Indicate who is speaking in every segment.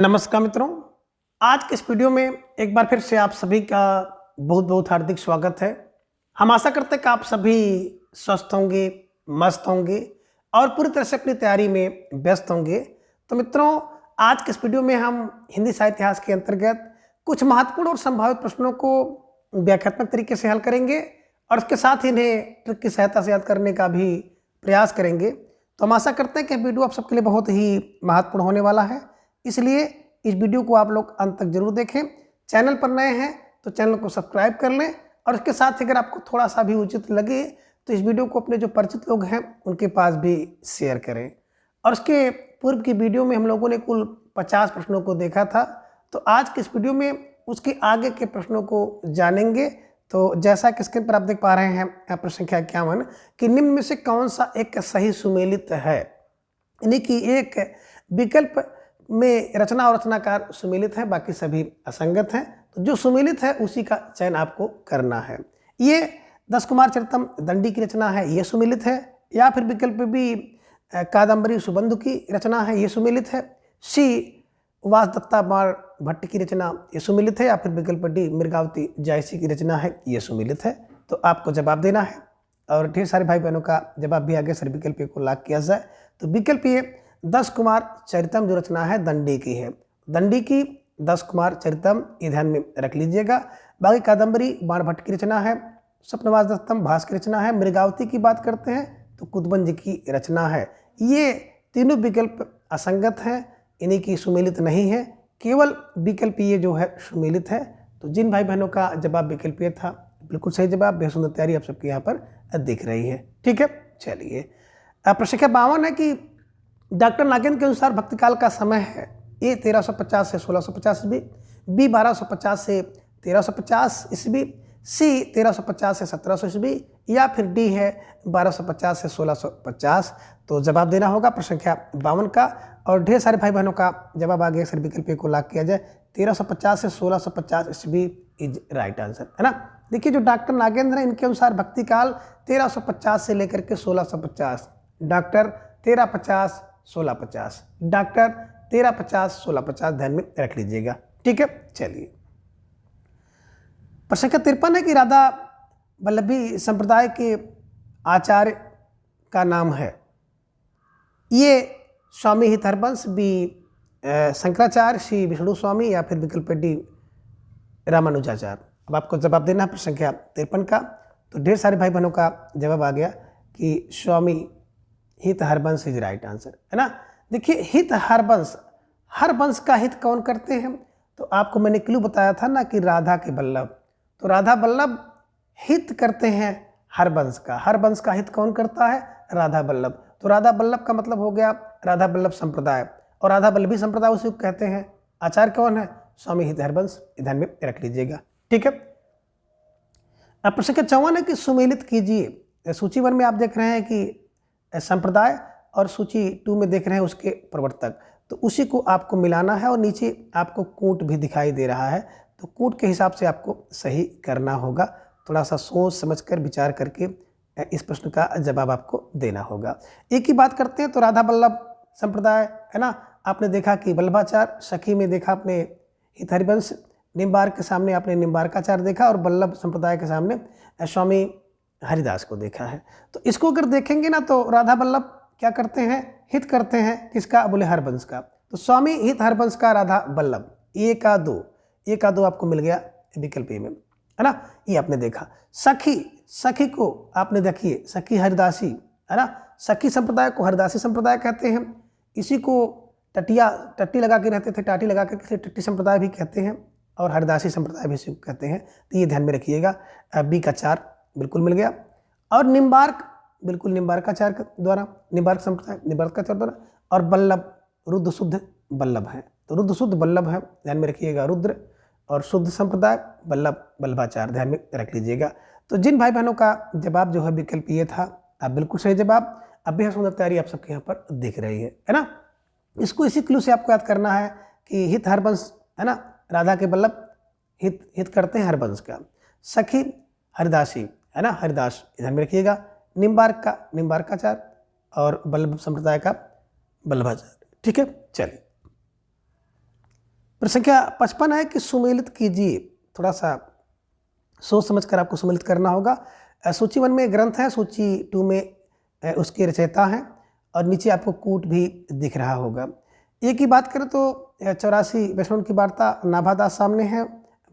Speaker 1: नमस्कार मित्रों। आज के इस वीडियो में एक बार फिर से आप सभी का बहुत बहुत हार्दिक स्वागत है। हम आशा करते हैं कि आप सभी स्वस्थ होंगे, मस्त होंगे और पूरी तरह से अपनी तैयारी में व्यस्त होंगे। तो मित्रों, आज के इस वीडियो में हम हिंदी साहित्य इतिहास के अंतर्गत कुछ महत्वपूर्ण और संभावित प्रश्नों को व्याख्यात्मक तरीके से हल करेंगे और उसके साथ ही इन्हें ट्रिक की सहायता से याद करने का भी प्रयास करेंगे। तो हम आशा करते हैं कि वीडियो आप सबके लिए बहुत ही महत्वपूर्ण होने वाला है, इसलिए इस वीडियो को आप लोग अंत तक जरूर देखें। चैनल पर नए हैं तो चैनल को सब्सक्राइब कर लें और इसके साथ ही अगर आपको थोड़ा सा भी उचित लगे तो इस वीडियो को अपने जो परिचित लोग हैं उनके पास भी शेयर करें। और उसके पूर्व की वीडियो में हम लोगों ने कुल 50 प्रश्नों को देखा था, तो आज के इस वीडियो में उसके आगे के प्रश्नों को जानेंगे। तो जैसा कि स्क्रीन पर आप देख पा रहे हैं प्रश्न संख्या 51 कि निम्न में से कौन सा एक सही सुमेलित है, यानी कि एक विकल्प में रचना और रचनाकार सुमेलित है, बाकी सभी असंगत हैं। तो जो सुमेलित है उसी का चयन आपको करना है। ये 10 कुमार चरितम दंडी की रचना है, ये सुमेलित है, या फिर विकल्प भी कादम्बरी सुबंधु की रचना है, ये सुमेलित है। सी वास दत्ता बाण भट्ट की रचना, ये सुमेलित है, या फिर विकल्प डी मृगावती जायसी की रचना है, ये सुमेलित है। तो आपको जवाब देना है और ढेर सारे भाई बहनों का जवाब भी आगे सर विकल्प को लाग किया जाए। तो विकल्प ये 10 कुमार चरितम जो रचना है दंडी की है, दंडी की 10 कुमार चरितम ये ध्यान में रख लीजिएगा। बाकी कादम्बरी बाण भट्ट की रचना है, स्वप्नवास दत्तम भास की रचना है, मृगावती की बात करते हैं तो कुतुबुंज की रचना है। ये तीनों विकल्प असंगत हैं, इन्हीं की सुमेलित नहीं है, केवल विकल्प ये जो है सुमेलित है। तो जिन भाई बहनों का जवाब विकल्प ये था, बिल्कुल सही जवाब, बेहद सुंदर तैयारी आप सबके यहाँ पर दिख रही है। ठीक है, चलिए प्रश्न संख्या 52 है कि डॉक्टर नागेंद्र के अनुसार भक्तिकाल का समय है ए 1350 से 1650 ईस्वी, बी 1250 से 1350 ईस्वी, सी 1350 से 1700 ईस्वी, या फिर डी है 1250 से 1650। तो जवाब देना होगा प्रश्न संख्या 52 का और ढेर सारे भाई बहनों का जवाब आगे अक्सर विकल्प को लाग किया जाए। 1350 से 1650 ईस्वी इज राइट आंसर, है ना। देखिए, जो डॉक्टर नागेंद्र है इनके अनुसार भक्तिकाल 1350 से लेकर के 1650, डॉक्टर 1350 1650, डॉक्टर 1350 1650 ध्यान में रख लीजिएगा। ठीक है, चलिए प्रश्न संख्या 53 है कि राधा वल्लभी संप्रदाय के आचार्य का नाम है, ये स्वामी हितहरबंस, बी शंकराचार्य, सी विष्णु स्वामी, या फिर विकल्प डी रामानुजाचार्य। अब आपको जवाब देना है प्रश्न संख्या 53 का। तो ढेर सारे भाई बहनों का जवाब आ गया कि स्वामी हितहरबंस इज राइट आंसर, है ना। देखिए, हितहरबंस, हर वंश का हित कौन करते हैं, तो आपको मैंने क्लू बताया था ना कि राधा के वल्लभ, तो राधा वल्लभ हित करते हैं हर वंश का। हर वंश का हित कौन करता है, राधा वल्लभ। तो राधा वल्लभ का मतलब हो गया राधा वल्लभ संप्रदाय, और राधा वल्लभी संप्रदाय उसी को कहते हैं। आचार्य कौन है, स्वामी हितहरबंस, ध्यान में रख लीजिएगा। ठीक है, अब प्रश्न संख्या 54 है कि सुमेलित कीजिए। सूची 1 में आप देख रहे हैं कि संप्रदाय, और सूची 2 में देख रहे हैं उसके प्रवर्तक, तो उसी को आपको मिलाना है और नीचे आपको कूट भी दिखाई दे रहा है, तो कूट के हिसाब से आपको सही करना होगा। थोड़ा सा सोच समझकर विचार करके इस प्रश्न का जवाब आपको देना होगा। एक ही बात करते हैं तो राधा वल्लभ संप्रदाय, है ना, आपने देखा कि वल्लभाचार्य, सखी में देखा आपने हितहरिवंश, निम्बार्क के सामने आपने निम्बार्काचार्य देखा, और वल्लभ संप्रदाय के सामने स्वामी हरिदास को देखा है। तो इसको अगर देखेंगे ना तो राधा वल्लभ क्या करते हैं, हित करते हैं किसका, बोले हरवंश का। तो स्वामी हित हरवंश का राधा वल्लभ, ये का दो आपको मिल गया विकल्प में, है ना, ये आपने देखा। सखी, सखी को आपने देखिए सखी हरिदासी, है ना, सखी संप्रदाय को हरिदासी संप्रदाय कहते हैं। इसी को टट्टी लगा के रहते थे, टाटी लगा के टट्टी संप्रदाय भी कहते हैं, और हरिदासी संप्रदाय भी इसी को कहते हैं। तो ये ध्यान में रखिएगा। बी का 4 बिल्कुल मिल गया। और निम्बार्क, बिल्कुल निम्बार्काचार्य द्वारा, निम्बार्क संप्रदाय निम्बार्काचार्य द्वारा, और वल्लभ रुद्र शुद्ध वल्लभ है, तो रुद्र शुद्ध वल्लभ है, ध्यान में रखिएगा। रुद्र और शुद्ध संप्रदाय, वल्लभ वल्लभाचार्य, ध्यान में रख लीजिएगा। तो जिन भाई बहनों का जवाब जो है विकल्प ये था, आप बिल्कुल सही जवाब। अब बेहद सुंदर तैयारी आप सबके यहाँ पर दिख रही है ना। इसको इसी क्लू से आपको याद करना है कि हित हरवंश, है ना, राधा के वल्लभ हित करते हैं हरवंश का। सखी हरिदासी, है ना, हरिदास, ध्यान में रखिएगा। निम्बार्क का निम्बार्काचार्य, और वल्लभ संप्रदाय का वल्लभाचार्य। ठीक है, चलिए प्रश्न संख्या 55 है कि सुमेलित कीजिए। थोड़ा सा सोच समझ कर आपको सम्मिलित करना होगा। सूची 1 में ग्रंथ है, सूची 2 में उसके रचयिता हैं और नीचे आपको कूट भी दिख रहा होगा। एक की बात करें तो 84 वैष्णव की वार्ता नाभादास सामने है,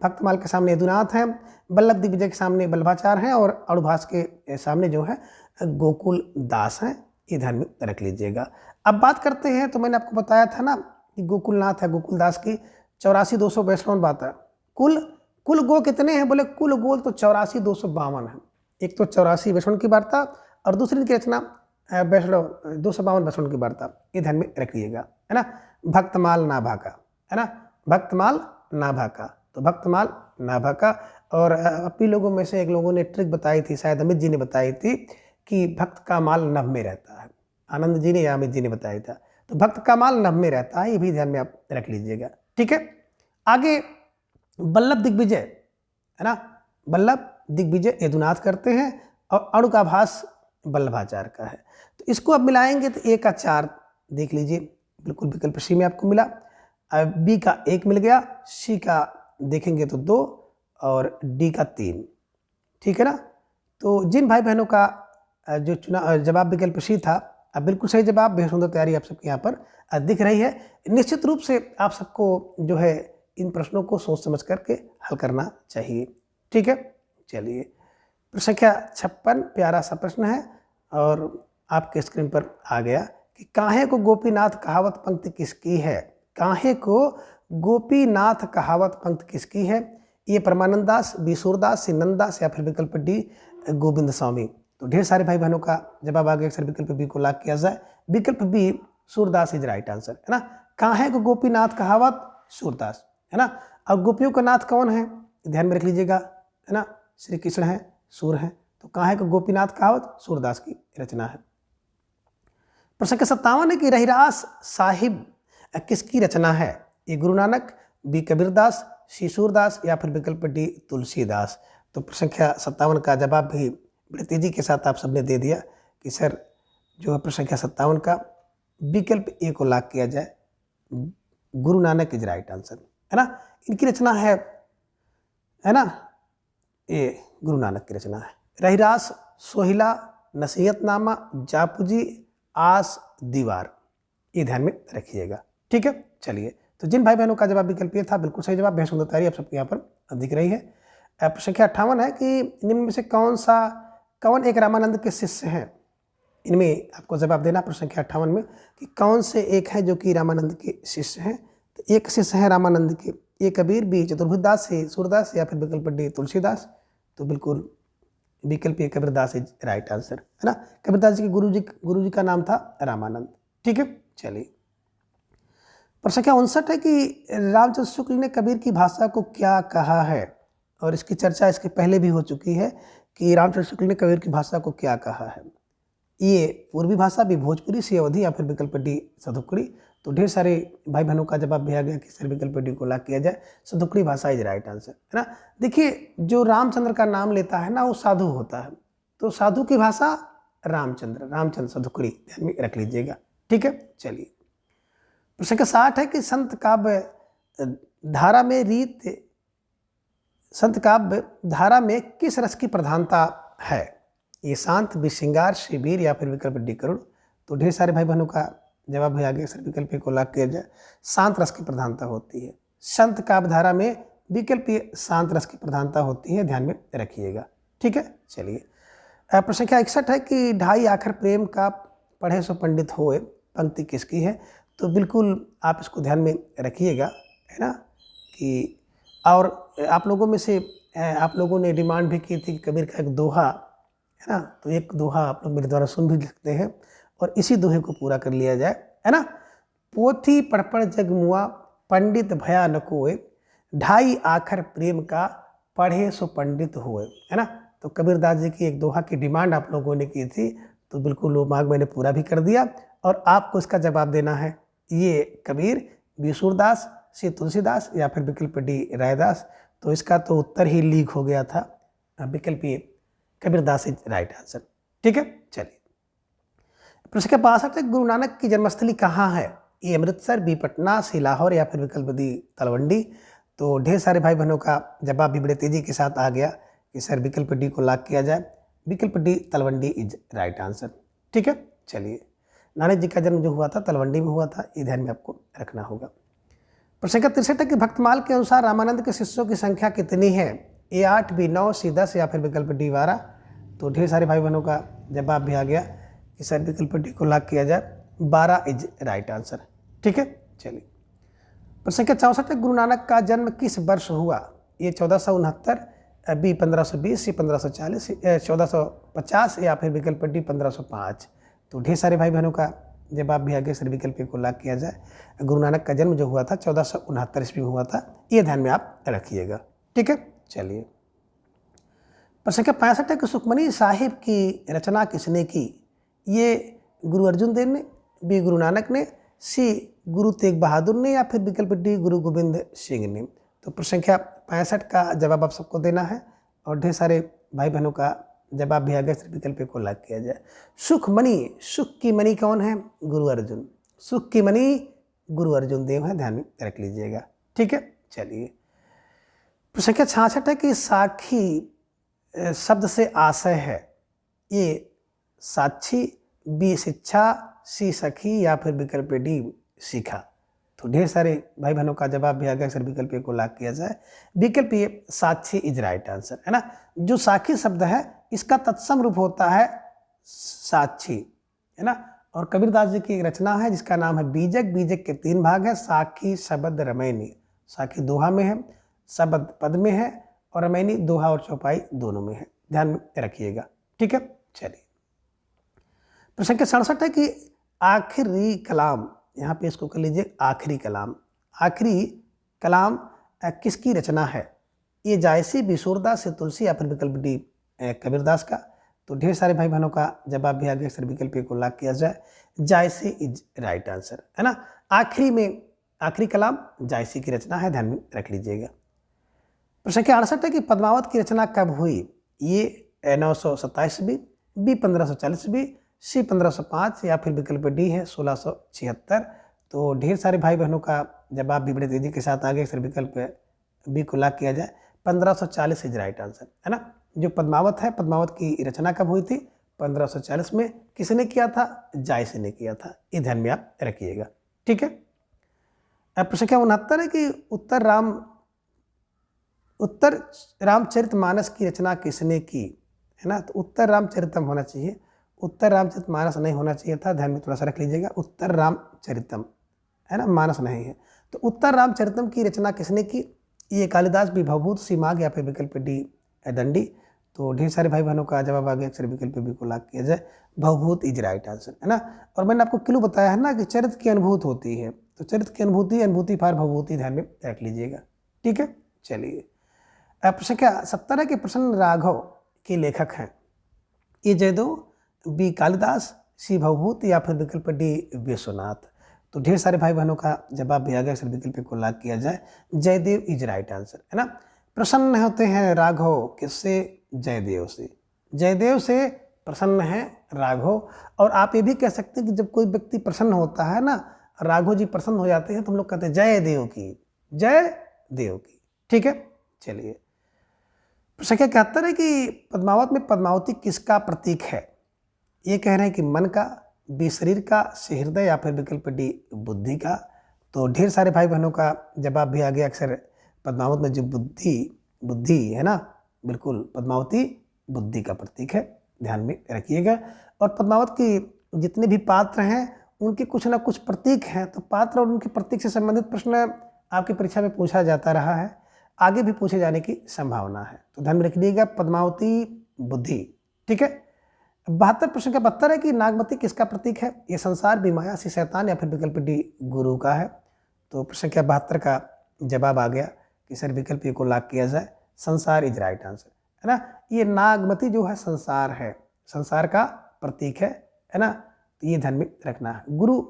Speaker 1: भक्तमाल के सामने यदुनाथ हैं, बल्लभ दिग्विजय के सामने बल्लभाचार्य हैं और अड़ुभाष के सामने जो है गोकुल दास हैं। ये ध्यान में रख लीजिएगा। अब बात करते हैं, तो मैंने आपको बताया था ना कि गोकुलनाथ है, गोकुलदास की 84-200 वैष्णव बात है। कुल गो कितने हैं? बोले कुल गोल तो 84-252 है। एक तो 84 वैष्णव की वार्ता और दूसरी की रचना वैष्णव 252 वैष्णव की वार्ता। ये ध्यान में रखिएगा, है ना। भक्तमाल नाभा का, है ना, भक्तमाल नाभा का, तो भक्तमाल नाभा का। और अपनी लोगों में से एक लोगों ने ट्रिक बताई थी, शायद अमित जी ने बताई थी कि भक्त का माल नभ में रहता है। आनंद जी ने या अमित जी ने बताया था। तो भक्त का माल नभ में रहता है, ये भी ध्यान में आप रख लीजिएगा, ठीक है। आगे बल्लभ दिग्विजय, है ना, बल्लभ दिग्विजय यदुनाथ करते हैं और अणु का भास बल्लभाचार्य का है। तो इसको अब मिलाएंगे तो ए का 4 देख लीजिए, बिल्कुल विकल्प सी में आपको मिला। बी का 1 मिल गया, सी का देखेंगे तो 2 और डी का 3, ठीक है ना। तो जिन भाई बहनों का जो जवाब विकल्प सी था, अब बिल्कुल सही जवाब, बेहद सुंदर तैयारी आप सबके यहाँ पर दिख रही है। निश्चित रूप से आप सबको जो है इन प्रश्नों को सोच समझ करके हल करना चाहिए, ठीक है। चलिए, प्रश्न संख्या 56 प्यारा सा प्रश्न है और आपके स्क्रीन पर आ गया कि काहे को गोपीनाथ कहावत पंक्ति किसकी है? काहे को गोपीनाथ कहावत पंक्ति किसकी है? ये परमानंद दास, बी सूरदास, सी नंददास या फिर विकल्प डी गोविंद स्वामी। तो ढेर सारे भाई बहनों का जवाब आ गया, अक्सर विकल्प बी को लॉक किया जाए। विकल्प B Surdas is right answer, है ना। काहे को गोपीनाथ कहावत? सूरदास, है ना। और गोपियों का नाथ कौन है? ध्यान में रख लीजिएगा, है ना, श्री कृष्ण है, सूर है। तो काहे को गोपीनाथ कहावत? सूरदास की रचना है। प्रश्न संख्या 57 है कि रहीरास साहिब किसकी रचना है? ए गुरु नानक, बी कबीरदास, सी सूरदास या फिर विकल्प डी तुलसीदास। तो प्रश्न संख्या 57 का जवाब भी बड़ी तेजी के साथ आप सबने दे दिया कि सर जो है प्रश्न संख्या 57 का विकल्प ए को लॉक किया जाए, Guru Nanak is right answer, है ना। इनकी रचना है ना, ये गुरु नानक की रचना है। रहीरास, सोहिला, नसीहतनामा, जापुजी, आस, दीवार, ये ध्यान में रखिएगा, ठीक है। चलिए, तो जिन भाई बहनों का जवाब विकल्प ये था, बिल्कुल सही जवाब, बेहद सुंदर तैयारी आप सबके यहाँ पर दिख रही है। प्रश्न संख्या 58 है कि निम्न में से कौन एक रामानंद के शिष्य हैं? इनमें आपको जवाब देना प्रश्न संख्या 58 में कि कौन से एक है जो कि रामानंद के शिष्य हैं। तो एक शिष्य है रामानंद के, ए कबीर, बी चतुर्भुजदास, सी सूरदास या फिर विकल्प डी तुलसीदास। तो बिल्कुल विकल्प ए कबीरदास इज राइट आंसर, है ना। कबीरदास जी के गुरु जी का नाम था रामानंद, ठीक है। चलिए, प्रश्न संख्या 59 है कि रामचंद्र शुक्ल ने कबीर की भाषा को क्या कहा है? और इसकी चर्चा इसके पहले भी हो चुकी है कि रामचंद्र शुक्ल ने कबीर की भाषा को क्या कहा है। ये पूर्वी भाषा, भी भोजपुरी, सी अवधी या फिर विकल्प डी सदुकड़ी। तो ढेर सारे भाई बहनों का जवाब भी आ गया कि सर विकल्प डी को लॉक किया जाए, सदुकड़ी भाषा इज राइट आंसर, है ना। देखिए, जो रामचंद्र का नाम लेता है ना, वो साधु होता है, तो साधु की भाषा रामचंद्र सदुकड़ी, ध्यान में रख लीजिएगा, ठीक है। चलिए, प्रश्न संख्या 60 है कि संत काव्य धारा में किस रस की प्रधानता है? ये शांत, विश्रृंगार, शिविर या फिर विकल्प डी करुण। तो ढेर सारे भाई बहनों का जवाब भी आ गया, सर विकल्प को लॉक किया जाए, शांत रस की प्रधानता होती है। संत काव्य धारा में विकल्प शांत रस की प्रधानता होती है, ध्यान में रखिएगा, ठीक है। चलिए, प्रश्न संख्या 61 है कि ढाई आखर प्रेम का पढ़े सो पंडित होए पंक्ति किसकी है? तो बिल्कुल आप इसको ध्यान में रखिएगा, है ना। कि और आप लोगों में से आप लोगों ने डिमांड भी की थी कि कबीर का एक दोहा, है ना, तो एक दोहा आप लोग मेरे द्वारा सुन भी सकते हैं और इसी दोहे को पूरा कर लिया जाए, है ना। पोथी पढ़ जग मुआ, पंडित भया न कोय, ढाई आखर प्रेम का पढ़े सो पंडित होए, है ना। तो कबीरदास जी की एक दोहा की डिमांड आप लोगों ने की थी, तो बिल्कुल वो मांग मैंने पूरा भी कर दिया और आपको इसका जवाब देना है, ये कबीर, बी सूरदास, सी तुलसीदास या फिर विकल्प डी रायदास। तो इसका तो उत्तर ही लीक हो गया था, विकल्प ए कबीरदास इज राइट आंसर, ठीक है। चलिए, प्रश्न संख्या 62 है गुरु नानक की जन्मस्थली कहाँ है? ए अमृतसर, बी पटना, सी लाहौर या फिर विकल्प डी तलवंडी। तो ढेर सारे भाई बहनों का जवाब भी बड़े तेजी के साथ आ गया कि सर विकल्प डी को लॉक किया जाए। विकल्प D Talwandi is right answer. ठीक है, चलिए, नानक जी का जन्म जो हुआ था तलवंडी में हुआ था, ये ध्यान में आपको रखना होगा। प्रश्न संख्या 63 है कि भक्तमाल के अनुसार रामानंद के शिष्यों की संख्या कितनी है? ए 8, बी 9, सी 10 या फिर विकल्प डी 12। तो ढेर सारे भाई बहनों का जवाब भी आ गया कि सर विकल्प डी को लॉक किया जाए, 12 इज राइट आंसर। ठीक है, चलिए। प्रश्न संख्या 64 है गुरु नानक का जन्म किस वर्ष हुआ? ये 1469, बी 1520, सी 1540, 1450 या फिर विकल्प डी 1505। तो ढेर सारे भाई बहनों का जवाब भी आगे सर विकल्प को लॉक किया जाए। गुरु नानक का जन्म जो हुआ था 1469 ईस्वी में हुआ था, ये ध्यान में आप रखिएगा। ठीक है, चलिए। प्रश्न संख्या 65 है कि सुखमनी साहिब की रचना किसने की? ये गुरु अर्जुन देव ने, बी गुरु नानक ने, सी गुरु तेग बहादुर ने या फिर विकल्प डी गुरु गोविंद सिंह ने। तो प्रश्न संख्या 65 का जवाब आप सबको देना है और ढेर सारे भाई बहनों का जवाब भी आगे सिर्फ विकल्प को लॉक किया जाए। सुखमणि, सुख की मणि कौन है? गुरु अर्जुन। सुख की मणि गुरु अर्जुन देव है, ध्यान में रख लीजिएगा। ठीक है, चलिए। प्रश्न संख्या 66 है कि साखी शब्द से आशय है? ये साक्षी, बी शिक्षा, सी सखी या फिर विकल्प डी सीखा। तो ढेर सारे भाई बहनों का जवाब भी आ गया सर विकल्प को लॉक किया जाए। विकल्प ये साक्षी इज राइट आंसर है ना। जो साखी शब्द है इसका तत्सम रूप होता है साक्षी, है ना। और कबीरदास जी की एक रचना है जिसका नाम है बीजक। बीजक के 3 भाग है, साखी, शबद, रमैनी। साखी दोहा में है, शबद पद में है और रमैनी दोहा और चौपाई दोनों में है, ध्यान में रखिएगा। ठीक है, चलिए। प्रश्न संख्या 67 है कि आखिरी कलाम, यहाँ पे इसको कर लीजिए आखिरी कलाम। आखिरी कलाम किसकी रचना है? ये जायसी, बी सूरदास, से तुलसी या फिर विकल्प डी कबीरदास का। तो ढेर सारे भाई बहनों का जवाब भी आगे सर विकल्प को लॉक किया जाए, जायसी इज राइट आंसर है ना। आखिरी में आखिरी कलाम जायसी की रचना है, ध्यान में रख लीजिएगा। प्रश्न संख्या 68 है कि पद्मावत की रचना कब हुई? ये 927 ईस्वी, बी 1540 ईस्वी, सी 1505 या फिर विकल्प डी है 1676। तो ढेर सारे भाई बहनों का जवाब भी बड़े तेजी के साथ आगे सर विकल्प बी को लॉक किया जाए, 1540 इज राइट आंसर है ना। जो पद्मावत है, पद्मावत की रचना कब हुई थी? 1540 में। किसने किया था? जायसी ने किया था, ये ध्यान में आप रखिएगा। ठीक है। अब प्रश्न संख्या 69 है कि उत्तर रामचरितमानस की रचना किसने की? है ना। तो उत्तर रामचरितम होना चाहिए, उत्तर रामचरितमानस नहीं होना चाहिए था, ध्यान में थोड़ा सा रख लीजिएगा। उत्तर रामचरितम है ना, मानस नहीं है। तो उत्तर रामचरितम की रचना किसने की? ये कालिदास, बी भवभूत, सी माघ या फिर विकल्प डी दंडी। तो ढेर सारे भाई बहनों का जवाब आ गया, अक्सर विकल्प बी को लॉक किया जाए, भवभूत इज राइट आंसर है ना। और मैंने आपको क्लू बताया है ना कि चरित्र की अनुभूति होती है, तो चरित्र की अनुभूति फार भवभूति, ध्यान में रख लीजिएगा। ठीक है, चलिए। प्रश्न संख्या 70 है कि प्रसन्न राघव के लेखक हैं? ये जयदेव, बी कालिदास, सी भवभूत या फिर विकल्प डी विश्वनाथ। तो ढेर सारे भाई बहनों का जवाब भी आ गया, सर विकल्प को लॉक किया जाए, जयदेव इज राइट आंसर है ना। प्रसन्न होते हैं राघव किससे? जयदेव से। जयदेव से प्रसन्न है राघव। और आप ये भी कह सकते हैं कि जब कोई व्यक्ति प्रसन्न होता है ना, राघव जी प्रसन्न हो जाते हैं, तो हम लोग कहते हैं जय देव की, जय देव की। ठीक है, चलिए। प्रश्न संख्या 71 है कि पद्मावत में पद्मावती किसका प्रतीक है? ये कह रहे हैं कि मन का, बी शरीर का, सी हृदय या फिर विकल्प डी बुद्धि का। तो ढेर सारे भाई बहनों का जवाब भी आ गया, अक्सर पद्मावत में जो बुद्धि है ना, बिल्कुल पद्मावती बुद्धि का प्रतीक है, ध्यान में रखिएगा। और पद्मावत के जितने भी पात्र हैं उनके कुछ ना कुछ प्रतीक हैं, तो पात्र और उनके प्रतीक से संबंधित प्रश्न आपकी परीक्षा में पूछा जाता रहा है, आगे भी पूछे जाने की संभावना है, तो ध्यान में रखिएगा प्रद्मावती बुद्धि। ठीक है। 72 प्रश्न का 72 है कि नागमती किसका प्रतीक है? ये संसार, बी माया, सी शैतान या फिर विकल्प डी गुरु का है। तो प्रश्न संख्या 72 का जवाब आ गया कि सर विकल्प को लॉक किया जाए, संसार इज राइट आंसर है ना। ये नागमती जो है संसार है, संसार का प्रतीक है ना। तो ये ध्यान में रखना है। गुरु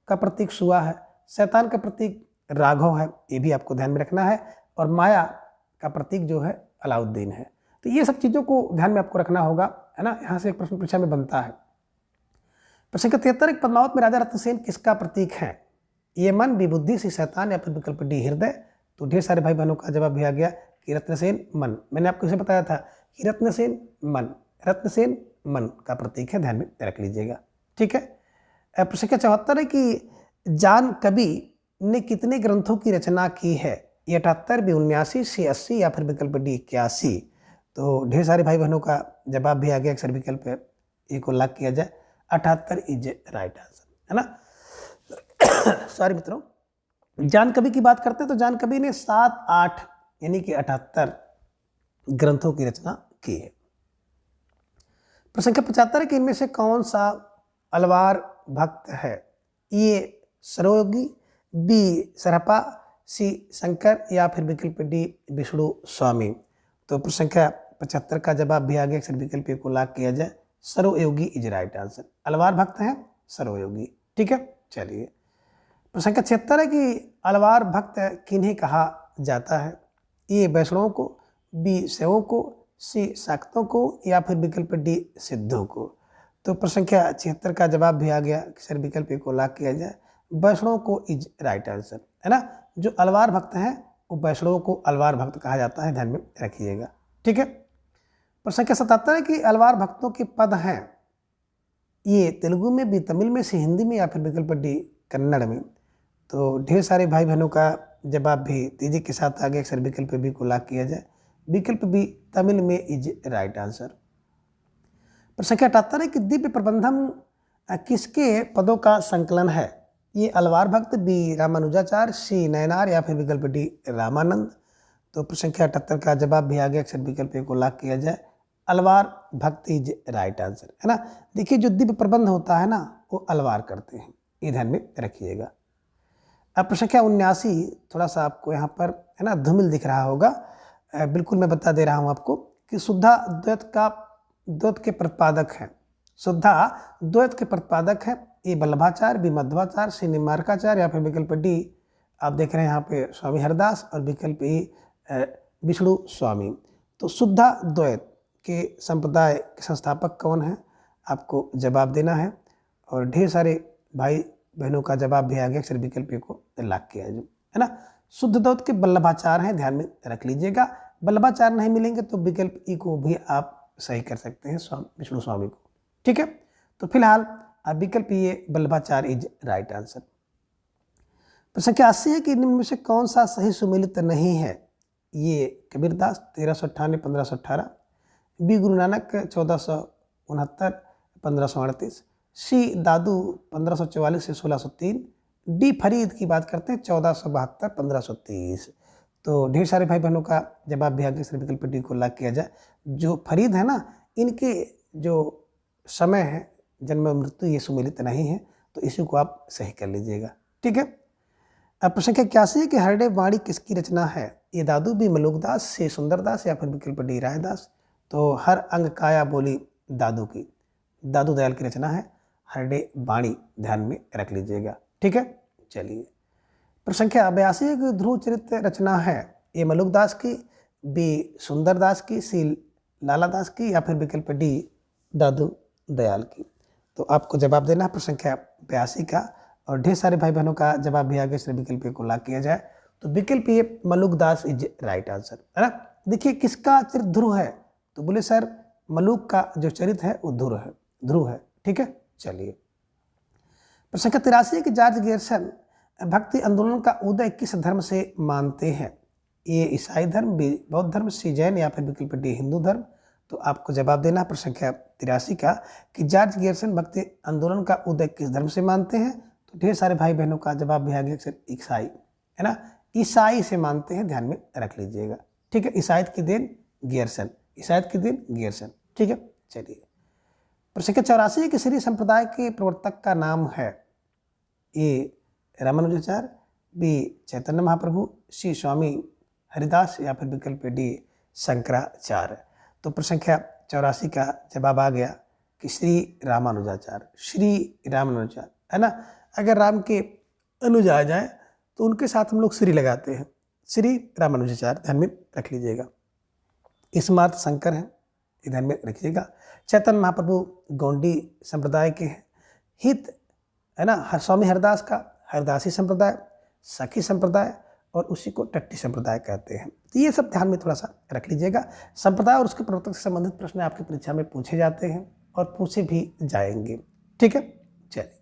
Speaker 1: का प्रतीक सुआ है, शैतान का प्रतीक राघव है, ये भी आपको ध्यान में रखना है। और माया का प्रतीक जो है अलाउद्दीन है। तो ये सब चीज़ों को ध्यान में आपको रखना होगा, है ना। यहाँ से एक प्रश्न परीक्षा में बनता है। प्रश्न संख्या 73, पद्मावत में राजा रत्नसेन किसका प्रतीक है? ये मन, बी बुद्धि, सी शैतान या फिर विकल्प डी हृदय। तो ढेर सारे भाई बहनों का जवाब भी आ गया कि रत्नसेन मन। मैंने आपको इसे बताया था कि रत्नसेन मन, रत्नसेन मन का प्रतीक है, ध्यान में रख लीजिएगा। ठीक है। प्रश्न संख्या 74 है कि जान कवि ने कितने ग्रंथों की रचना की है? ये 78, बी 79, सी 80 या फिर विकल्प डी 81। तो ढेर सारे भाई बहनों का जवाब भी आ गया, अक्सर विकल्प है, ए को लॉक किया जाए, 78 इज राइट आंसर, है ना। सॉरी मित्रों, जान कवि की बात करते हैं तो जान कवि ने 7, 8 यानी कि 78 ग्रंथों की रचना की है। प्रश्न संख्या 75 है कि इनमें से कौन सा अलवार भक्त है? ये सरोगी, बी सरहपा, सी शंकर या फिर विकल्प डी विष्णु स्वामी। तो प्रश्न संख्या 75 का जवाब भी आ गया, अक्सर विकल्प को लॉक किया जाए, सरोयोगी इज राइट आंसर। अलवार भक्त हैं सरोयोगी। ठीक है, चलिए। प्रश्न संख्या 76 है कि अलवार भक्त किन्हें कहा जाता है? ए वैष्णवों को, बी शैवों को, सी शाक्तों को या फिर विकल्प डी सिद्धों को। तो प्रश्न संख्या 76 का जवाब भी आ गया, सर विकल्प को लॉक किया जाए, वैष्णवों को इज राइट आंसर, है ना। जो अलवार भक्त हैं वो वैष्णवों को अलवार भक्त कहा जाता है, ध्यान में रखिएगा। ठीक है। प्रश्न संख्या 77 है कि अलवार भक्तों के पद हैं, ये तेलुगु में, भी तमिल में, से हिंदी में या फिर विकल्प डी कन्नड़ में। तो ढेर सारे भाई बहनों का जवाब भी तेजी के साथ आ गया, अक्सर विकल्प बी को लॉक किया जाए, विकल्प बी तमिल में इज राइट आंसर। प्रश्न संख्या 78 है कि दिव्य प्रबंधम किसके पदों का संकलन है? ये अलवार भक्त, बी रामानुजाचार्य, सी नयनार या फिर विकल्प डी रामानंद। तो प्रश्न संख्या 78 का जवाब भी आ गया, अक्सर विकल्प को लॉक किया जाए, अलवार भक्त इज राइट आंसर, है ना। देखिए जो दिव्य प्रबंध होता है ना वो अलवार करते हैं, ये ध्यान में रखिएगा। अब प्रश्न संख्या 79, थोड़ा सा आपको यहाँ पर है ना धूमिल दिख रहा होगा, बिल्कुल मैं बता दे रहा हूँ आपको कि शुद्धा द्वैत के प्रतिपादक हैं। शुद्धा द्वैत के प्रतिपादक हैं ए वल्लभाचार्य, बी मध्वाचार्य, सी निम्बार्काचार्य या फिर विकल्प डी आप देख रहे हैं यहाँ पे स्वामी हरदास और विकल्प ए विष्णु स्वामी। तो शुद्धा द्वैत के संप्रदाय के संस्थापक कौन हैं? आपको जवाब देना है और ढेर सारे भाई बहनों का जवाब भी आ गया, अक्सर विकल्प को लॉक किया जाए, है ना। शुद्ध द्वैत के वल्लभाचार्य हैं, ध्यान में रख लीजिएगा। वल्लभाचार्य नहीं मिलेंगे तो विकल्प ई को भी आप सही कर सकते हैं, विष्णु स्वामी को। ठीक है, तो फिलहाल विकल्प ये वल्लभाचार्य इज राइट आंसर। प्रश्न संख्या 80 है कि निम्न में से कौन सा सही सुमेलित नहीं है? ये कबीरदास 1398 1518, बी गुरु नानक 1469 1538, सी दादू 1544 से 1603, डी फरीद की बात करते हैं 1472 1530। तो ढेर सारे भाई बहनों का जवाब भी आगे से विकल्प डी को लॉक किया जाए। जो फरीद है ना, इनके जो समय है जन्म मृत्यु ये सुमेलित नहीं है, तो इसी को आप सही कर लीजिएगा। ठीक है। अब प्रश्न संख्या 81 है कि हरडे वाणी किसकी रचना है? ये दादू, बी मलुकदास, सी सुंदरदास या फिर विकल्प डी रायदास। तो हर अंग काया बोली दादू की, दादू दयाल की रचना है हरडे वाणी, ध्यान में रख लीजिएगा। ठीक है, चलिए। प्रश्न संख्या 82 है कि ध्रुव चरित्र रचना है, ए मलुकदास की, बी सुंदरदास की, सी लालादास की या फिर विकल्प डी दादू दयाल की। तो आपको जवाब देना है प्रश्न संख्या 82 का और ढेर सारे भाई बहनों का जवाब भी आगे से विकल्प को लॉक किया जाए, तो विकल्प ये मलुकदास इज राइट आंसर, है ना। देखिए किसका चरित्र ध्रुव है? तो बोले सर मलुक का जो चरित्र है वो ध्रुव है। ठीक है, चलिए। प्रश्न संख्या 83 है कि जॉर्ज गैरिसन भक्ति आंदोलन का उदय किस धर्म से मानते हैं? ए ईसाई धर्म, बी बौद्ध धर्म, सी जैन या फिर विकल्प डी हिंदू धर्म। तो आपको जवाब देना है प्रश्न संख्या 83 का कि जॉर्ज गैरिसन भक्ति आंदोलन का उदय किस धर्म से मानते हैं? तो ढेर सारे भाई बहनों का जवाब भी आ गया अक्सर ईसाई, है ना, ईसाई से मानते हैं, ध्यान में रख लीजिएगा। ठीक है, ईसाईयत की देन गैरिसन, ईसाईयत की देन गैरिसन। ठीक है, चलिए। प्रश्न संख्या 84 है कि श्री संप्रदाय के प्रवर्तक का नाम है, ए रामानुजाचार्य, बी चैतन्य महाप्रभु, सी स्वामी हरिदास या फिर विकल्प डी शंकराचार्य। तो प्रश्न संख्या 84 का जवाब आ गया कि श्री रामानुजाचार्य, है ना। अगर राम के अनुज आ जाए तो उनके साथ हम लोग श्री लगाते हैं, श्री रामानुजाचार्य, ध्यान में रख लीजिएगा। स्मार्त शंकर हैं, ध्यान में रखिएगा। चैतन्य महाप्रभु गौंडी संप्रदाय के हैं। हित है ना स्वामी हरदास का हरदासी संप्रदाय, सखी संप्रदाय और उसी को टट्टी संप्रदाय कहते हैं। तो ये सब ध्यान में थोड़ा सा रख लीजिएगा। संप्रदाय और उसके प्रवर्तक से संबंधित प्रश्न आपकी परीक्षा में पूछे जाते हैं और पूछे भी जाएंगे। ठीक है, चलिए।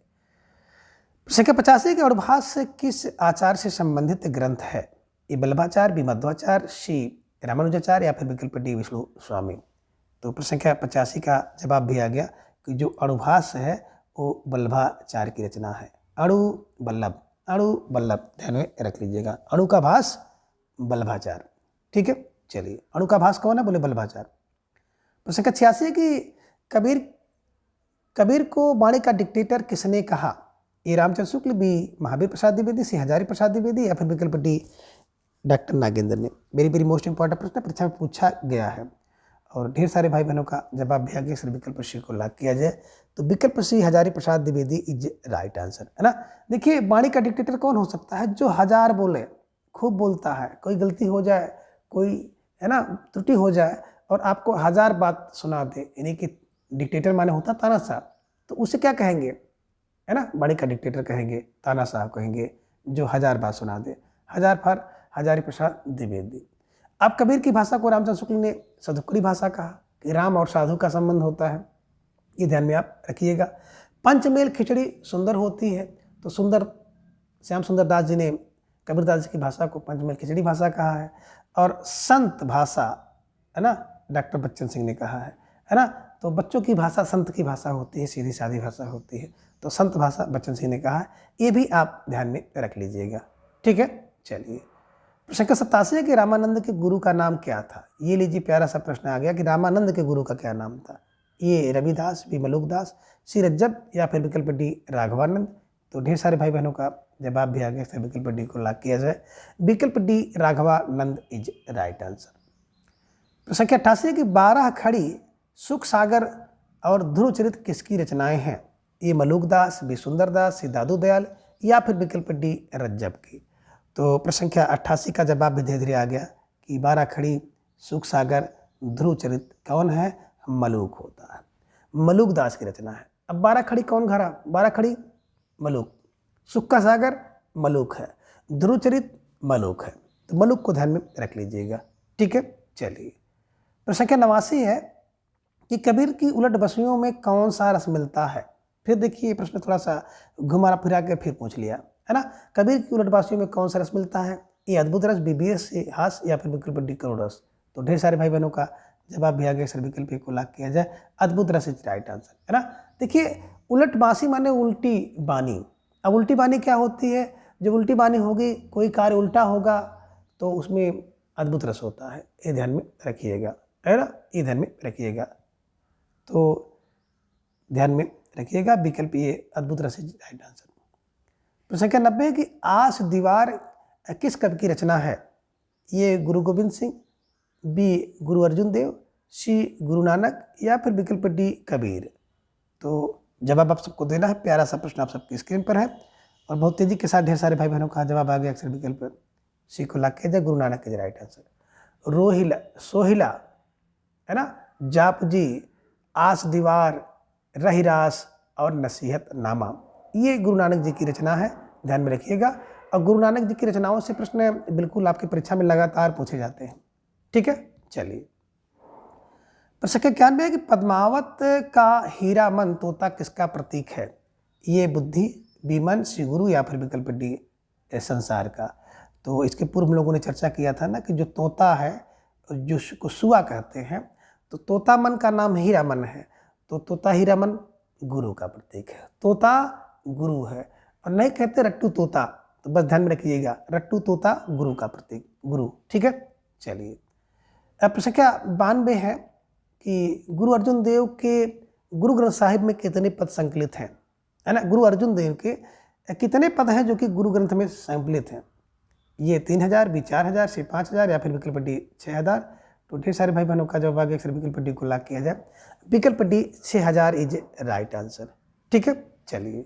Speaker 1: संख्या 85 के अणुभाष किस आचार्य से संबंधित ग्रंथ है? ये वल्लभाचार्य, बी मध्वाचार्य, सी रामानुजाचार्य या फिर विकल्प डी विष्णु स्वामी। तो प्रश्न संख्या 85 का जवाब भी आ गया कि जो अणुभाष है वो वल्लभाचार्य की रचना है। अणु वल्लभ, अणु वल्लभ ध्यान में रख लीजिएगा। अणु का भाष वल्लभाचार्य। ठीक है, चलिए। अणु का भाष कौन है? बोले वल्लभाचार्य। प्रश्न संख्या 86 कि कबीर को वाणी का डिक्टेटर किसने कहा? ए रामचंद्र शुक्ल, बी महावीर प्रसाद द्विवेदी, सी हजारी प्रसाद द्विवेदी या फिर विकल्प डी डॉक्टर नागेंद्र ने। वेरी वेरी मोस्ट इंपॉर्टेंट प्रश्न परीक्षा में पूछा गया है और ढेर सारे भाई बहनों का जवाब भी आ गया। सर विकल्प सी को लॉक किया जाए तो विकल्प सी Hazari Prasad Dwivedi is right answer, है ना। देखिए, वाणी का डिक्टेटर कौन हो सकता है? जो हजार बोले, खूब बोलता है, कोई गलती हो जाए, कोई है ना त्रुटि हो जाए और आपको हजार बात सुना दे, यानी कि डिक्टेटर माने होता तानाशाह। तो उसे क्या कहेंगे? है ना, वाणी का डिक्टेटर कहेंगे, तानाशाह कहेंगे, जो हजार बात सुना दे। हजार फर हजारी प्रसाद द्विवेदी। अब कबीर की भाषा को रामचंद्र शुक्ल ने सदुक्कड़ी भाषा कहा कि राम और साधु का संबंध होता है। ये ध्यान में आप रखिएगा। पंचमेल खिचड़ी सुंदर होती है, तो श्याम सुंदर दास जी ने कबीरदास जी की भाषा को पंचमेल खिचड़ी भाषा कहा है। और संत भाषा, है ना, डॉक्टर बच्चन सिंह ने कहा है ना। तो बच्चों की भाषा संत की भाषा होती है, सीधी सादी भाषा होती है, तो संत भाषा बच्चन सिंह ने कहा है। ये भी आप ध्यान में रख लीजिएगा। ठीक है, चलिए। प्रश्न संख्या 87 है कि रामानंद के गुरु का नाम क्या था? ये लीजिए, प्यारा सा प्रश्न आ गया कि रामानंद के गुरु का क्या नाम था? ये रविदास, बी मलुकदास, सी रज्जब या फिर विकल्प डी राघवानंद। तो ढेर सारे भाई बहनों का जवाब भी आ गया, फिर विकल्प डी को लॉक किया जाए। विकल्प D Raghavanand is right answer. प्रश्न संख्या 88 है कि 12 खड़ी, सुख सागर और ध्रुव चरित किसकी रचनाएं हैं? ये मलुकदास, बी सुंदरदास, सी दादू दयाल या फिर विकल्प डी रज्जब की। तो प्रश्न संख्या 88 का जवाब भी धीरे धीरे आ गया कि 12 खड़ी, सुख सागर, ध्रुव चरित कौन है? मलुक होता है, मलुकदास की रचना है। अब 12 खड़ी कौन घरा? 12 खड़ी मलुक, सुख का सागर मलुक है, ध्रुव चरित मलुक है। तो मलुक को ध्यान में रख लीजिएगा। ठीक है, चलिए। प्रश्न संख्या 89 है कि कबीर की उलट बस्तियों में कौन सा रस मिलता है? फिर देखिए, प्रश्न थोड़ा सा घुमा फिरा के फिर पूछ लिया, है ना। कबीर की उलट बस्तियों में कौन सा रस मिलता है? ये अद्भुत रस, बीबीएस से हास या फिर विकल्प डी करुण रस। तो ढेर सारे भाई बहनों का जवाब भी आ गया, सर विकल्प को लॉक किया जाए। अद्भुत रस इज राइट आंसर, है ना। देखिए, उलट बासी माने उल्टी बानी। अब उल्टी बानी क्या होती है? जब उल्टी बानी होगी, कोई कार्य उल्टा होगा, तो उसमें अद्भुत रस होता है। ये ध्यान में रखिएगा, है ना, ये ध्यान में रखिएगा। तो ध्यान में रखिएगा, विकल्प ये अद्भुत रस इज राइट आंसर। प्रश्न संख्या 90 की आस दीवार किस कवि की रचना है? ये गुरु गोविंद सिंह, बी गुरु अर्जुन देव, सी गुरु नानक या फिर विकल्प डी कबीर। तो जवाब आप सबको देना है। प्यारा सा प्रश्न आप सबकी स्क्रीन पर है और बहुत तेजी के साथ ढेर सारे भाई बहनों का जवाब आ गया। अक्सर विकल्प सी को लॉक किया जाए, Guru Nanak is right answer. Rohila, Sohila, है ना, जापजी, आस दीवार, रहीरास और नसीहत नामा, ये गुरु नानक जी की रचना है, ध्यान में रखिएगा। और गुरु नानक जी की रचनाओं से प्रश्न बिल्कुल आपकी परीक्षा में लगातार पूछे जाते हैं। ठीक है, चलिए। प्रश्न संख्या 91 है कि पद्मावत का हीरा मन तोता किसका प्रतीक है? ये बुद्धि, बी मन, सी गुरु या फिर विकल्प डी संसार का। तो इसके पूर्व हम लोगों ने चर्चा किया था ना कि जो तोता है, जो को सुआ कहते हैं, तो तोता मन का नाम हीरा मन है, तो तोता हीरा मन गुरु का प्रतीक है। तोता गुरु है और नहीं कहते रट्टू तोता, तो बस ध्यान में रखिएगा, रट्टू तोता गुरु का प्रतीक, गुरु। ठीक है, चलिए। अब प्रश्न संख्या 92 है कि गुरु अर्जुन देव के गुरु ग्रंथ साहिब में कितने पद संकलित हैं? है ना, गुरु अर्जुन देव के कितने पद हैं जो कि गुरु ग्रंथ में संकलित हैं? ये 3000, बी 4000, सी 5000 या फिर विकल्प डी 6000। तो ढेर सारे भाई बहनों का जवाब आ गया, अक्सर विकल्प डी को लॉक किया जाए। विकल्प डी 6000 इज राइट आंसर। ठीक है, चलिए।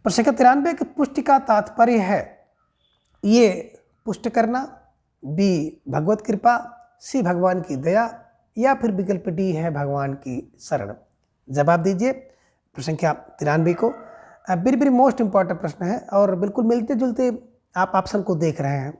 Speaker 1: प्रश्न संख्या 93 की पुष्टि का तात्पर्य है? ये पुष्ट करना, बी भगवत कृपा, सी भगवान की दया या फिर विकल्प डी है भगवान की शरण। जवाब दीजिए प्रश्न संख्या 93 को। वेरी वेरी मोस्ट इम्पॉर्टेंट प्रश्न है और बिल्कुल मिलते जुलते आप ऑप्शन को देख रहे हैं।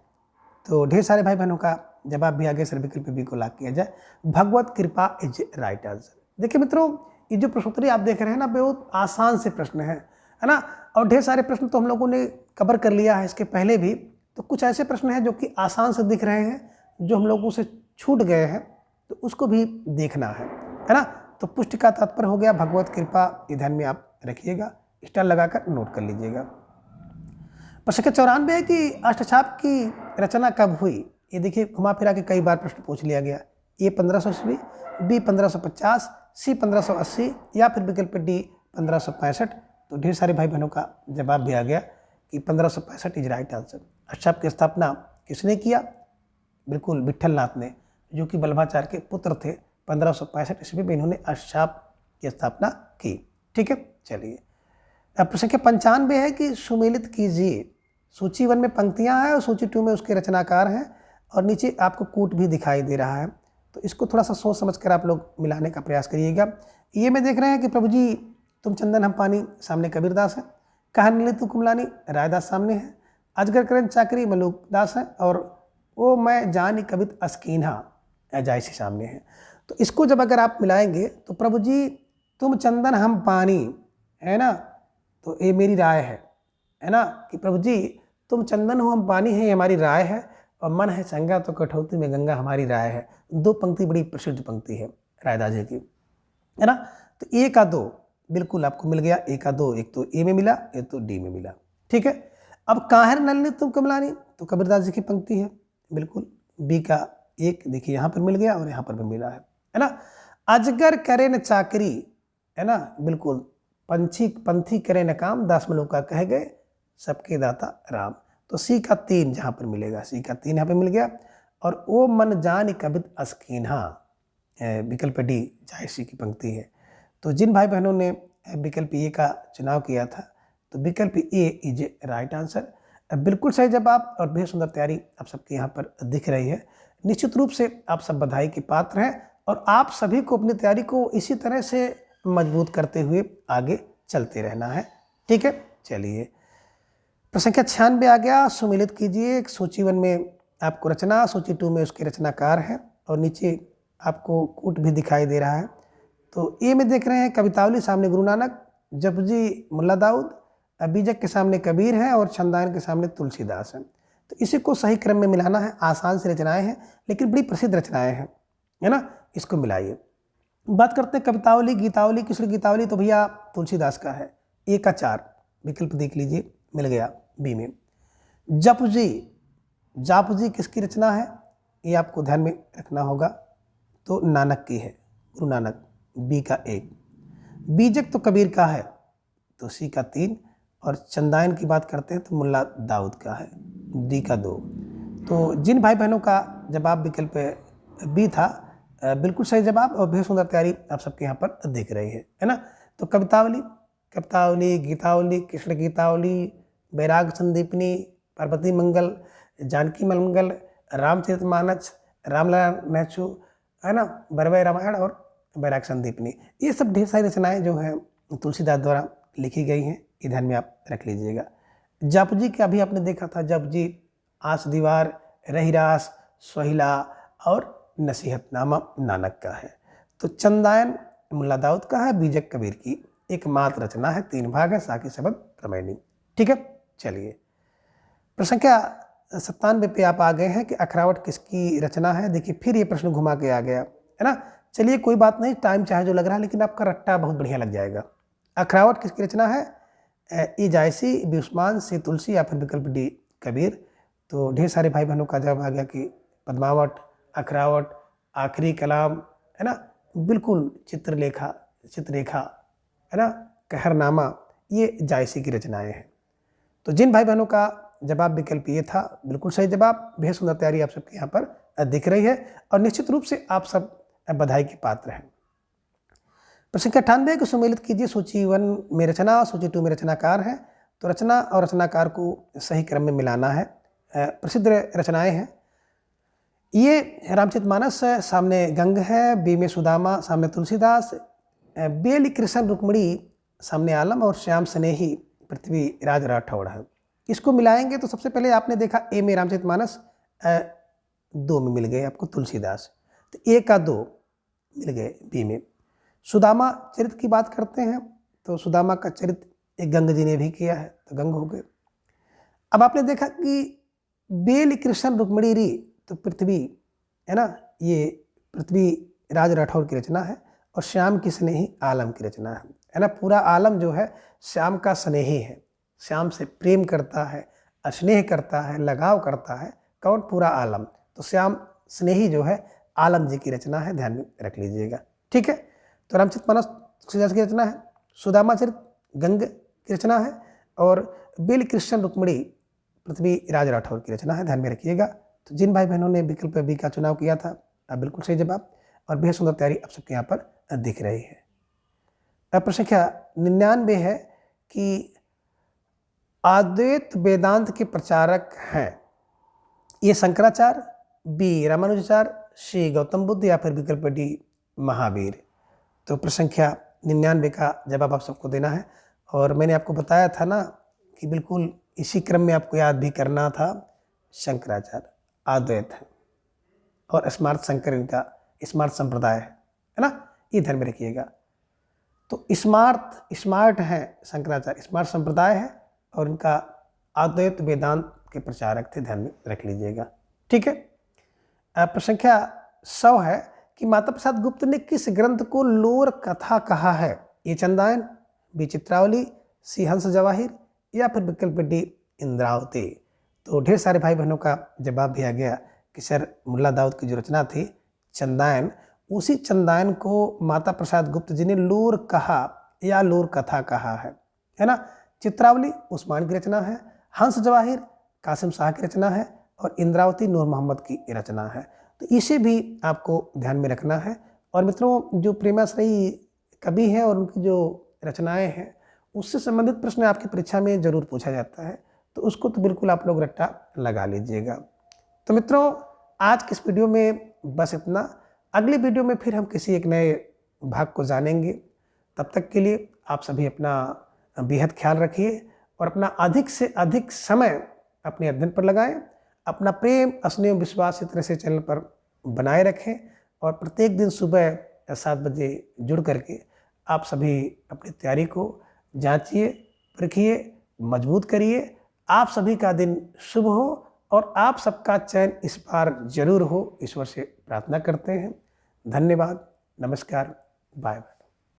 Speaker 1: तो ढेर सारे भाई बहनों का जवाब भी आगे सर विकल्प बी को लॉक किया जाए। भगवत कृपा इज राइट आंसर। देखिए मित्रों, ये जो प्रश्नोत्तरी आप देख रहे हैं ना, बहुत आसान से प्रश्न है ना, और ढेर सारे प्रश्न तो हम लोगों ने कवर कर लिया है इसके पहले भी। तो कुछ ऐसे प्रश्न हैं जो कि आसान से दिख रहे हैं, जो हम लोगों से छूट गए हैं, तो उसको भी देखना है ना। तो पुष्टि का तात्पर्य हो गया भगवत कृपा, ये ध्यान में आप रखिएगा, स्टार लगाकर नोट कर लीजिएगा। प्रश्न संख्या 94 है कि अष्टछाप की रचना कब हुई। ये देखिए घुमा फिरा के कई बार प्रश्न पूछ लिया गया। ए 1500 ईस्वी, बी 1550, सी 1580 या फिर विकल्प डी 1565। तो ढेर सारे भाई बहनों का जवाब भी आ गया कि 1565 इज राइट आंसर। अष्टछाप की स्थापना किसने किया? बिल्कुल विट्ठल नाथ ने, जो कि बल्लभाचार्य के पुत्र थे। 1565 ईस्वी में इन्होंने अष्टछाप की स्थापना की। ठीक है, चलिए। अब प्रश्न संख्या 95 है कि सुमेलित कीजिए। सूची 1 में पंक्तियां हैं और सूची 2 में उसके रचनाकार हैं, और नीचे आपको कूट भी दिखाई दे रहा है। तो इसको थोड़ा सा सोच समझ कर आप लोग मिलाने का प्रयास करिएगा। ये में देख रहे हैं कि प्रभु जी तुम चंदन हम पानी, सामने कबीरदास है। कहानी तू कुमलानी, रायदास सामने है। अजगर करण चाकरी, मलूकदास है। और वो मैं जानी कवित अस्कीन्हा, जायसी सामने है। तो इसको जब अगर आप मिलाएंगे तो प्रभु जी तुम चंदन हम पानी, है ना, तो ये मेरी राय है ना, कि प्रभु जी तुम चंदन हो हम पानी है, ये हमारी राय है। और मन है चंगा तो कठौती में गंगा, हमारी राय है। 2 पंक्ति बड़ी प्रसिद्ध पंक्ति है रायदास जी की, है ना। तो ए का 2 बिल्कुल आपको मिल गया। ए का 2, एक तो ए में मिला, एक तो डी में मिला। ठीक है। अब काहर नलनी तुम कमलानी, तो कबीरदास जी की पंक्ति है बिल्कुल। बी का 1 देखिए यहाँ पर मिल गया और यहाँ पर भी मिला है ना। अजगर करे न चाकरी, है ना, बिल्कुल। पंथी करे न काम, दास मलूका कह गए, सबके दाता राम। तो सी का 3 जहाँ पर मिलेगा, सी का 3 यहाँ पर मिल गया। और ओ मन जान कबित अस्कीन्हा, विकल्प डी जायसी की पंक्ति है। तो जिन भाई बहनों ने विकल्प ए का चुनाव किया था, तो विकल्प ए इज राइट आंसर। बिल्कुल सही जवाब और बेहद सुंदर तैयारी आप सबके यहाँ पर दिख रही है। निश्चित रूप से आप सब बधाई के पात्र हैं, और आप सभी को अपनी तैयारी को इसी तरह से मजबूत करते हुए आगे चलते रहना है। ठीक है, चलिए। प्रश्न संख्या 96 आ गया। सुमिलित कीजिए। सूची 1 में आपको रचना, सूची 2 में उसके रचनाकार हैं, और नीचे आपको कूट भी दिखाई दे रहा है। तो ए में देख रहे हैं कवितावली, सामने गुरु नानक, जपजी मुल्ला दाऊद, बीजक के सामने कबीर है, और छंदायन के सामने तुलसीदास है। तो इसी को सही क्रम में मिलाना है। आसान से रचनाएं हैं लेकिन बड़ी प्रसिद्ध रचनाएं हैं, है ना। इसको मिलाइए। बात करते हैं कवितावली, गीतावली, किशोर गीतावली, तो भैया तुलसीदास का है। ए का 4 विकल्प देख लीजिए, मिल गया बी में। जापजी किसकी रचना है, ये आपको ध्यान में रखना होगा। तो नानक की है, गुरु नानक, बी का 1। बीजक तो कबीर का है, तो सी का 3। और चंदायन की बात करते हैं तो मुल्ला दाऊद का है, डी का 2। तो जिन भाई बहनों का जवाब विकल्प बी था, बिल्कुल सही जवाब और बेहद सुंदर तैयारी आप सबके यहाँ पर दिख रही है ना। तो कवितावली, गीतावली, कृष्ण गीतावली, बैराग संदीपनी, पार्वती मंगल, जानकी मंगल, रामचरितमानस, रामलला नेचु, है ना, बरवय रामायण और बैराग संदीपनी, ये सब ढेर सारी रचनाएं जो हैं तुलसीदास द्वारा लिखी गई हैं। ये ध्यान में आप रख लीजिएगा। जपजी का भी आपने देखा था, जपजी आस दीवार, रहीरास, सोहिला और नसीहतनामा नानक का है। तो चंदायन मुल्ला दाऊद का है, बीजक कबीर की एकमात्र रचना है। 3 भाग है, साकी शबद प्रमेयनी। ठीक है, चलिए। प्रश्न संख्या 97 पे आप आ गए हैं कि अखरावट किसकी रचना है। देखिए फिर ये प्रश्न घुमा के आ गया, है ना। चलिए कोई बात नहीं, टाइम चाहे जो लग रहा है, लेकिन आपका रट्टा बहुत बढ़िया लग जाएगा। अखरावट किसकी रचना है? ई जायसी, बी उस्मान, सी तुलसी या फिर विकल्प डी कबीर। तो ढेर सारे भाई बहनों का जवाब आ गया कि पद्मावट, अखरावट, आखिरी कलाम, है ना, बिल्कुल चित्रलेखा, है ना, कहरनामा, ये जायसी की रचनाएं हैं। तो जिन भाई बहनों का जवाब विकल्प ये था, बिल्कुल सही जवाब, बेहद सुंदर तैयारी आप सबके यहाँ पर दिख रही है, और निश्चित रूप से आप सब बधाई के पात्र हैं। प्रश्न 98 को सुमेलित कीजिए। सूची 1 में रचना, सूची 2 में रचनाकार है। तो रचना और रचनाकार को सही क्रम में मिलाना है। प्रसिद्ध रचनाएं हैं ये। रामचरितमानस है, सामने गंग है, बी में सुदामा, सामने तुलसीदास, बेली कृष्ण रुक्मणी, सामने आलम, और श्याम स्नेही पृथ्वी राज राठौड़ है। इसको मिलाएंगे तो सबसे पहले आपने देखा ए में रामचरितमानस, 2 में मिल गए आपको तुलसीदास, तो ए का 2 मिल गए बी में। सुदामा चरित्र की बात करते हैं तो सुदामा का चरित्र एक गंग जी ने भी किया है, तो गंग हो गए। अब आपने देखा कि बेल कृष्ण रुक्मिणी री, तो पृथ्वी है ना, ये पृथ्वी राज राठौर की रचना है, और श्याम की स्नेही आलम की रचना है ना। पूरा आलम जो है श्याम का स्नेही है, श्याम से प्रेम करता है, स्नेह करता है, लगाव करता है। कौन? पूरा आलम। तो श्याम स्नेही जो है आलम जी की रचना है, ध्यान में रख लीजिएगा, ठीक है। तो रामचरितमानस तुलसीदास की रचना है, सुदामा चरित्र गंग की रचना है, और बेल कृष्ण रुक्मिणी पृथ्वी राज राठौर की रचना है, ध्यान में रखिएगा। तो जिन भाई बहनों ने विकल्प बी का चुनाव किया था, अब बिल्कुल सही जवाब, और बेहद सुंदर तैयारी आप सबके यहाँ पर दिख रही है। अब प्रश्न संख्या 99 है कि अद्वैत वेदांत के प्रचारक हैं, ये शंकराचार्य, बी रामानुजाचार्य, सी गौतम बुद्ध, या फिर विकल्प डी महावीर। तो प्रश्न संख्या 99 का जवाब आप सबको देना है। और मैंने आपको बताया था ना कि बिल्कुल इसी क्रम में आपको याद भी करना था। शंकराचार्य अद्वैत है, और स्मार्त शंकर इनका स्मार्त संप्रदाय है ना, ये ध्यान में रखिएगा। तो स्मार्ट है शंकराचार्य, स्मार्ट संप्रदाय है, और इनका अद्वैत वेदांत के प्रचारक थे, ध्यान में रख लीजिएगा, ठीक है। प्रश्न संख्या 100 है कि माता प्रसाद गुप्त ने किस ग्रंथ को लोर कथा कहा है? ए चंदायन, बी चित्रावली, सी हंस जवाहिर, या फिर विकल्प डी इंद्रावती। तो ढेर सारे भाई बहनों का जवाब भी आ गया कि सर मुल्ला दाऊद की जो रचना थी चंदायन, उसी चंदायन को माता प्रसाद गुप्त जी ने लोर कहा या लोर कथा कहा है ना। चित्रावली उस्मान की रचना है, हंस जवाहिर कासिम शाह की रचना है, और इंद्रावती नूर मोहम्मद की रचना है। तो इसे भी आपको ध्यान में रखना है। और मित्रों, जो प्रेमाश्रयी कवि हैं और उनकी जो रचनाएं हैं, उससे संबंधित प्रश्न आपकी परीक्षा में जरूर पूछा जाता है, तो उसको तो बिल्कुल आप लोग रट्टा लगा लीजिएगा। तो मित्रों, आज के इस वीडियो में बस इतना। अगली वीडियो में फिर हम किसी एक नए भाग को जानेंगे। तब तक के लिए आप सभी अपना बेहद ख्याल रखिए, और अपना अधिक से अधिक समय अपने अध्ययन पर लगाएं। अपना प्रेम, स्नेह, विश्वास इस तरह से चैनल पर बनाए रखें, और प्रत्येक दिन सुबह 7 बजे जुड़ करके आप सभी अपनी तैयारी को जांचिए, परखिए, मजबूत करिए। आप सभी का दिन शुभ हो, और आप सबका चयन इस बार जरूर हो, ईश्वर से प्रार्थना करते हैं। धन्यवाद, नमस्कार, बाय बाय।